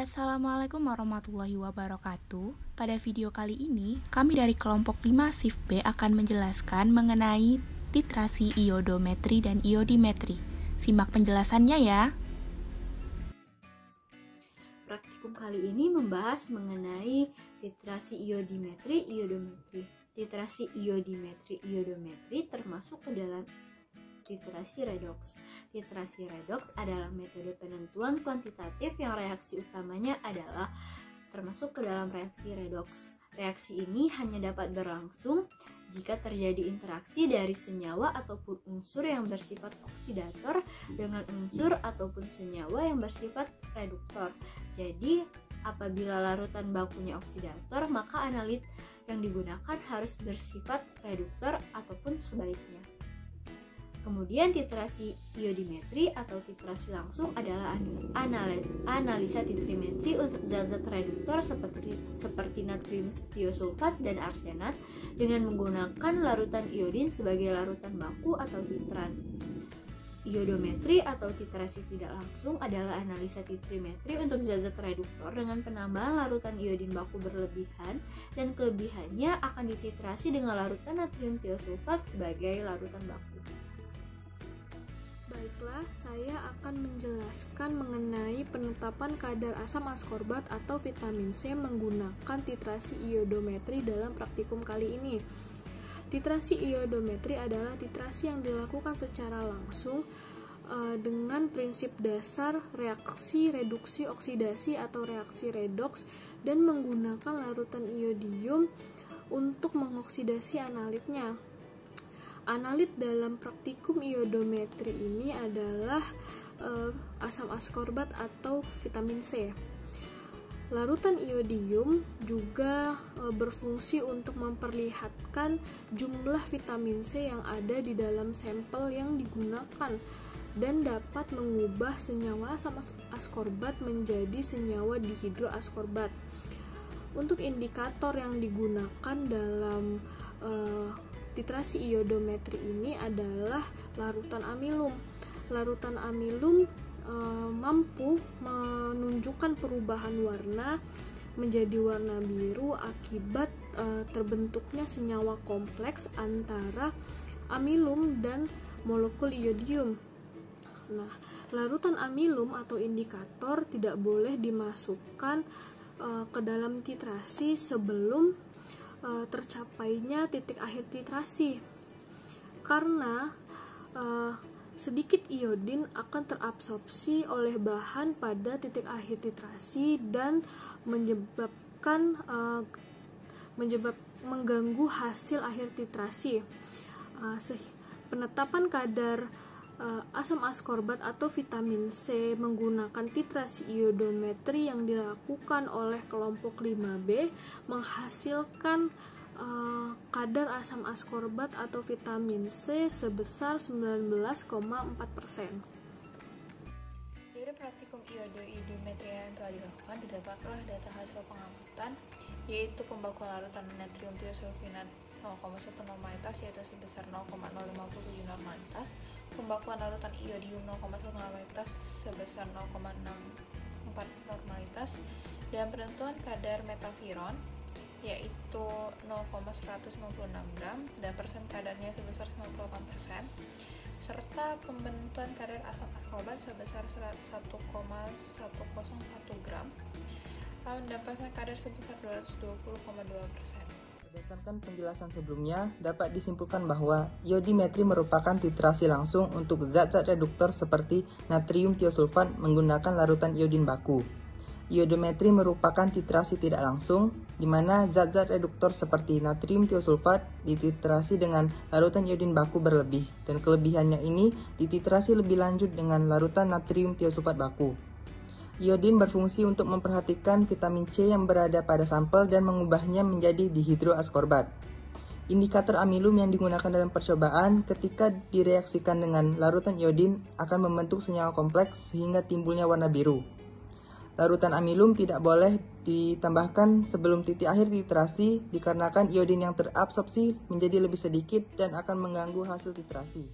Assalamualaikum warahmatullahi wabarakatuh. Pada video kali ini, kami dari kelompok 5 SIF B akan menjelaskan mengenai titrasi iodometri dan iodimetri. Simak penjelasannya ya. Praktikum kali ini membahas mengenai titrasi iodimetri, iodometri. Titrasi iodimetri, iodometri termasuk ke dalam titrasi redoks. Titrasi redoks adalah metode penentuan kuantitatif yang reaksi utamanya adalah termasuk ke dalam reaksi redoks. Reaksi ini hanya dapat berlangsung jika terjadi interaksi dari senyawa ataupun unsur yang bersifat oksidator dengan unsur ataupun senyawa yang bersifat reduktor. Jadi, apabila larutan bakunya oksidator, maka analit yang digunakan harus bersifat reduktor ataupun sebaliknya. Kemudian titrasi iodimetri atau titrasi langsung adalah analisa titrimetri untuk zat-zat reduktor seperti natrium tiosulfat dan arsenat dengan menggunakan larutan iodin sebagai larutan baku atau titran. Iodometri atau titrasi tidak langsung adalah analisa titrimetri untuk zat-zat reduktor dengan penambahan larutan iodin baku berlebihan, dan kelebihannya akan dititrasi dengan larutan natrium tiosulfat sebagai larutan baku. Baiklah, saya akan menjelaskan mengenai penetapan kadar asam askorbat atau vitamin C menggunakan titrasi iodometri dalam praktikum kali ini. Titrasi iodometri adalah titrasi yang dilakukan secara langsung dengan prinsip dasar reaksi reduksi oksidasi atau reaksi redoks dan menggunakan larutan iodium untuk mengoksidasi analitnya. Analit dalam praktikum iodometri ini adalah asam askorbat atau vitamin C. Larutan iodium juga berfungsi untuk memperlihatkan jumlah vitamin C yang ada di dalam sampel yang digunakan dan dapat mengubah senyawa asam askorbat menjadi senyawa dihidroaskorbat. Untuk indikator yang digunakan dalam titrasi iodometri ini adalah larutan amilum. Larutan amilum mampu menunjukkan perubahan warna menjadi warna biru akibat terbentuknya senyawa kompleks antara amilum dan molekul iodium. Nah, larutan amilum atau indikator tidak boleh dimasukkan ke dalam titrasi sebelum tercapainya titik akhir titrasi, karena sedikit iodin akan terabsorpsi oleh bahan pada titik akhir titrasi dan mengganggu hasil akhir titrasi. Penetapan kadar asam askorbat atau vitamin C menggunakan titrasi iodometri yang dilakukan oleh kelompok 5B menghasilkan kadar asam askorbat atau vitamin C sebesar 19,4%. Dari praktikum iodometri yang telah dilakukan, didapatlah data hasil pengamatan, yaitu pembakuan larutan natrium tiosulfinat 0,1 normalitas yaitu sebesar 0,057 normalitas, pembakuan larutan iodium 0,1 normalitas sebesar 0,64 normalitas, dan penentuan kadar metafiron yaitu 0,156 gram dan persen kadarnya sebesar 98%, serta pembentukan kadar asam askorbat sebesar 1,101 gram dan persen kadar sebesar 220,2%. Berdasarkan penjelasan sebelumnya, dapat disimpulkan bahwa iodimetri merupakan titrasi langsung untuk zat-zat reduktor seperti natrium tiosulfat menggunakan larutan iodin baku. Iodometri merupakan titrasi tidak langsung, di mana zat-zat reduktor seperti natrium tiosulfat dititrasi dengan larutan iodin baku berlebih, dan kelebihannya ini dititrasi lebih lanjut dengan larutan natrium tiosulfat baku. Iodin berfungsi untuk memperhatikan vitamin C yang berada pada sampel dan mengubahnya menjadi dihidroaskorbat. Indikator amilum yang digunakan dalam percobaan ketika direaksikan dengan larutan iodin akan membentuk senyawa kompleks sehingga timbulnya warna biru. Larutan amilum tidak boleh ditambahkan sebelum titik akhir titrasi dikarenakan iodin yang terabsorpsi menjadi lebih sedikit dan akan mengganggu hasil titrasi.